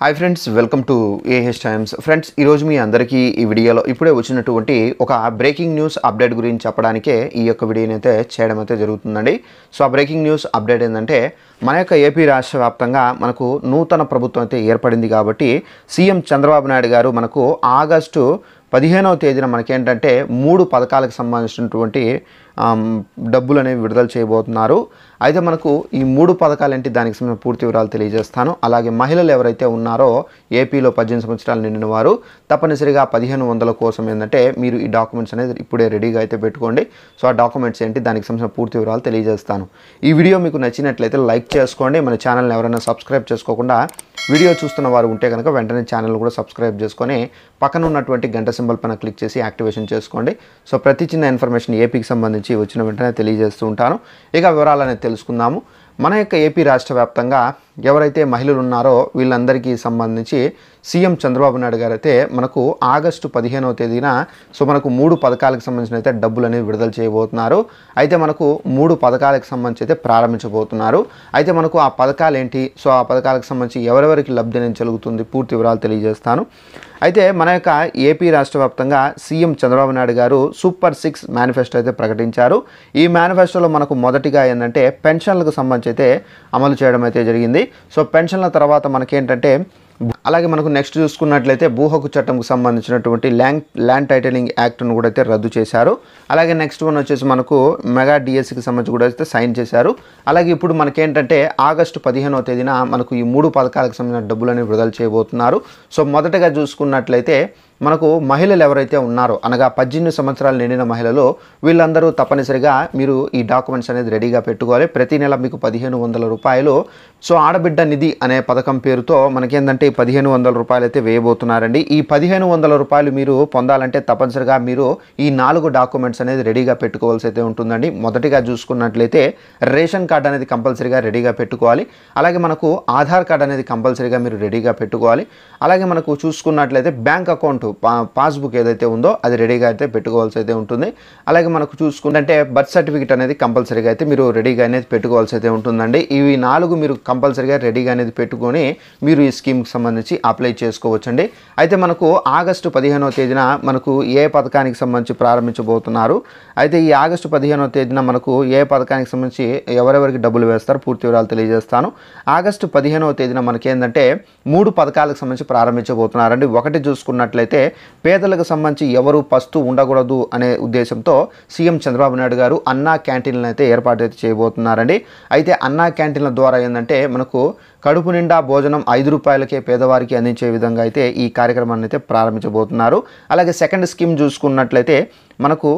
Hi friends, welcome to AH times. Friends, ఈరోజు మీ అందరికీ ఈ వీడియోలో ఇప్పుడే వచ్చినటువంటి ఒక బ్రేకింగ్ న్యూస్ అప్డేట్ గురించి చెప్పడానికే ఈ యొక్క వీడియోని అయితే చేయడం అయితే జరుగుతుందండి. సో ఆ బ్రేకింగ్ న్యూస్ అప్డేట్ ఏంటంటే, మన యొక్క ఏపీ రాష్ట్ర వ్యాప్తంగా మనకు నూతన ప్రభుత్వం అయితే ఏర్పడింది. కాబట్టి సీఎం చంద్రబాబు నాయుడు గారు మనకు ఆగస్టు 15వ తేదీన మనకేంటంటే 3 పథకాలకు సంబంధించినటువంటి డబ్బులు అనేవి విడుదల చేయబోతున్నారు. అయితే మనకు ఈ 3 పథకాలు ఏంటి, దానికి సంబంధించిన పూర్తి వివరాలు తెలియజేస్తాను. అలాగే మహిళలు ఎవరైతే ఉన్నారో ఏపీలో 18 సంవత్సరాలు నిండిన వారు తప్పనిసరిగా 1500 కోసం ఏంటంటే మీరు ఈ డాక్యుమెంట్స్ అనేది ఇప్పుడే రెడీగా అయితే పెట్టుకోండి. సో ఆ డాక్యుమెంట్స్ ఏంటి, దానికి సంబంధించిన పూర్తి వివరాలు తెలియజేస్తాను. ఈ వీడియో మీకు నచ్చినట్లయితే లైక్ చేసుకోండి. మన ఛానల్ని ఎవరైనా సబ్స్క్రైబ్ చేసుకోకుండా వీడియో చూస్తున్న వారు ఉంటే కనుక వెంటనే ఛానల్ కూడా సబ్స్క్రైబ్ చేసుకొని పక్కన ఉన్నటువంటి గంట సింబల్ పైన క్లిక్ చేసి యాక్టివేషన్ చేసుకోండి. సో ప్రతి చిన్న ఇన్ఫర్మేషన్ ఏపీకి సంబంధించి వచ్చిన వెంటనే తెలియజేస్తూ ఉంటాను. ఇక వివరాలు అనేది తెలుసుకుందాము. మన యొక్క ఏపీ రాష్ట్ర వ్యాప్తంగా ఎవరైతే మహిళలు ఉన్నారో వీళ్ళందరికీ సంబంధించి సీఎం చంద్రబాబు నాయుడు గారు అయితే మనకు ఆగస్టు 15వ తేదీన సో మనకు 3 పథకాలకు సంబంధించిన అయితే డబ్బులు అనేవి విడుదల చేయబోతున్నారు. అయితే మనకు 3 పథకాలకు సంబంధించి అయితే ప్రారంభించబోతున్నారు. అయితే మనకు ఆ పథకాలు ఏంటి, సో ఆ పథకాలకు సంబంధించి ఎవరెవరికి లబ్ధి అనేది జరుగుతుంది, పూర్తి వివరాలు తెలియజేస్తాను. అయితే మన యొక్క ఏపీ రాష్ట్ర వ్యాప్తంగా సీఎం చంద్రబాబు నాయుడు గారు సూపర్ 6 మేనిఫెస్టో అయితే ప్రకటించారు. ఈ మేనిఫెస్టోలో మనకు మొదటిగా ఏంటంటే పెన్షన్లకు సంబంధించి అయితే అమలు చేయడం అయితే జరిగింది. సో పెన్షన్ల తర్వాత మనకేంటంటే అలాగే మనకు నెక్స్ట్ చూసుకున్నట్లయితే భూ హక్కు చట్టంకు సంబంధించినటువంటి ల్యాండ్ టైటిలింగ్ యాక్ట్ను కూడా అయితే రద్దు చేశారు. అలాగే నెక్స్ట్ వన్ వచ్చేసి మనకు మెగా డిఎస్సికి సంబంధించి కూడా అయితే సైన్ చేశారు. అలాగే ఇప్పుడు మనకేంటంటే ఆగస్టు 15వ తేదీన మనకు ఈ 3 పథకాలకు సంబంధించిన డబ్బులని విడుదల చేయబోతున్నారు. సో మొదటగా చూసుకున్నట్లయితే మనకు మహిళలు ఎవరైతే ఉన్నారో అనగా 18 సంవత్సరాలు నిండిన మహిళలు వీళ్ళందరూ తప్పనిసరిగా మీరు ఈ డాక్యుమెంట్స్ అనేది రెడీగా పెట్టుకోవాలి. ప్రతి నెల మీకు 1500 రూపాయలు సో ఆడబిడ్డ నిధి అనే పథకం పేరుతో మనకేంటంటే 1500 రూపాయలు అయితే వేయబోతున్నారండి. ఈ 1500 రూపాయలు మీరు పొందాలంటే తప్పనిసరిగా మీరు ఈ 4 డాక్యుమెంట్స్ అనేది రెడీగా పెట్టుకోవాల్సి అయితే ఉంటుందండి. మొదటిగా చూసుకున్నట్లయితే రేషన్ కార్డు అనేది కంపల్సరీగా రెడీగా పెట్టుకోవాలి. అలాగే మనకు ఆధార్ కార్డు అనేది కంపల్సరీగా మీరు రెడీగా పెట్టుకోవాలి. అలాగే మనకు చూసుకున్నట్లయితే బ్యాంక్ అకౌంట్ పాస్బుక్ ఏదైతే ఉందో అది రెడీగా అయితే పెట్టుకోవాల్సి అయితే ఉంటుంది. అలాగే మనకు చూసుకుంటే బర్త్ సర్టిఫికేట్ అనేది కంపల్సరీగా అయితే మీరు రెడీగా అనేది పెట్టుకోవాల్సి అయితే ఉంటుందండి. ఇవి 4 మీరు కంపల్సరీగా రెడీగా అనేది పెట్టుకొని మీరు ఈ స్కీమ్కి సంబంధించి అప్లై చేసుకోవచ్చండి. అయితే మనకు ఆగస్టు 15వ తేదీన మనకు ఏ పథకానికి సంబంధించి ప్రారంభించబోతున్నారు, అయితే ఈ ఆగస్టు 15వ తేదీన మనకు ఏ పథకానికి సంబంధించి ఎవరెవరికి డబ్బులు వేస్తారు పూర్తి వివరాలు తెలియజేస్తాను. ఆగస్టు 15వ తేదీన మనకేంటంటే 3 పథకాలకు సంబంధించి ప్రారంభించబోతున్నారండి. ఒకటి చూసుకున్నట్లయితే పేదలకు సంబంధించి ఎవరు పస్తు ఉండకూడదు అనే ఉద్దేశంతో సీఎం చంద్రబాబు నాయుడు గారు అన్నా క్యాంటీన్లను అయితే ఏర్పాటు అయితే చేయబోతున్నారండి. అయితే అన్నా క్యాంటీన్ల ద్వారా ఏంటంటే మనకు కడుపు నిండా భోజనం 5 రూపాయలకే పేదవారికి అందించే విధంగా అయితే ఈ కార్యక్రమాన్ని అయితే ప్రారంభించబోతున్నారు. అలాగే సెకండ్ స్కీమ్ చూసుకున్నట్లయితే మనకు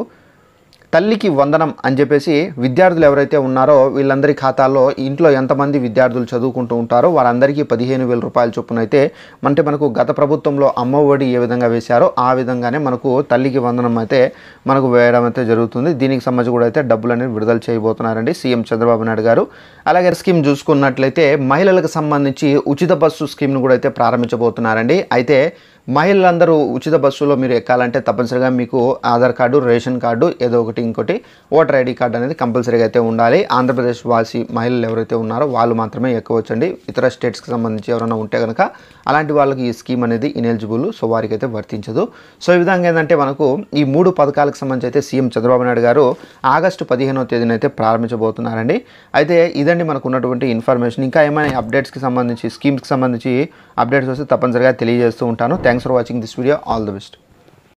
తల్లికి వందనం అని చెప్పేసి విద్యార్థులు ఎవరైతే ఉన్నారో వీళ్ళందరి ఖాతాల్లో ఇంట్లో ఎంతమంది విద్యార్థులు చదువుకుంటూ ఉంటారో వారందరికీ 15,000 రూపాయల చొప్పున అయితే అంటే మనకు గత ప్రభుత్వంలో అమ్మఒడి ఏ విధంగా వేశారో ఆ విధంగానే మనకు తల్లికి వందనం అయితే మనకు వేయడం అయితే జరుగుతుంది. దీనికి సంబంధించి కూడా అయితే డబ్బులు అనేది విడుదల చేయబోతున్నారండి సీఎం చంద్రబాబు నాయుడు గారు. అలాగే స్కీమ్ చూసుకున్నట్లయితే మహిళలకు సంబంధించి ఉచిత బస్సు స్కీమ్ను కూడా అయితే ప్రారంభించబోతున్నారండి. అయితే మహిళలందరూ ఉచిత బస్సులో మీరు ఎక్కాలంటే తప్పనిసరిగా మీకు ఆధార్ కార్డు, రేషన్ కార్డు, ఏదో ఒకటి ఇంకోటి ఓటర్ ఐడి కార్డు అనేది కంపల్సరీగా అయితే ఉండాలి. ఆంధ్రప్రదేశ్ వాసి మహిళలు ఎవరైతే ఉన్నారో వాళ్ళు మాత్రమే ఎక్కవచ్చండి. ఇతర స్టేట్స్కి సంబంధించి ఎవరైనా ఉంటే కనుక అలాంటి వాళ్ళకి ఈ స్కీమ్ అనేది ఇనెలిజిబుల్, సో వారికి అయితే వర్తించదు. సో ఈ విధంగా ఏంటంటే మనకు ఈ 3 పథకాలకు సంబంధించి అయితే సీఎం చంద్రబాబు నాయుడు గారు ఆగస్టు 15వ తేదీన అయితే ప్రారంభించబోతున్నారండి. అయితే ఇదండి మనకు ఉన్నటువంటి ఇన్ఫర్మేషన్. ఇంకా ఏమైనా అప్డేట్స్కి సంబంధించి స్కీమ్స్కి సంబంధించి అప్డేట్స్ వస్తే తప్పనిసరిగా తెలియజేస్తూ ఉంటాను. Thanks for watching this video. All the best.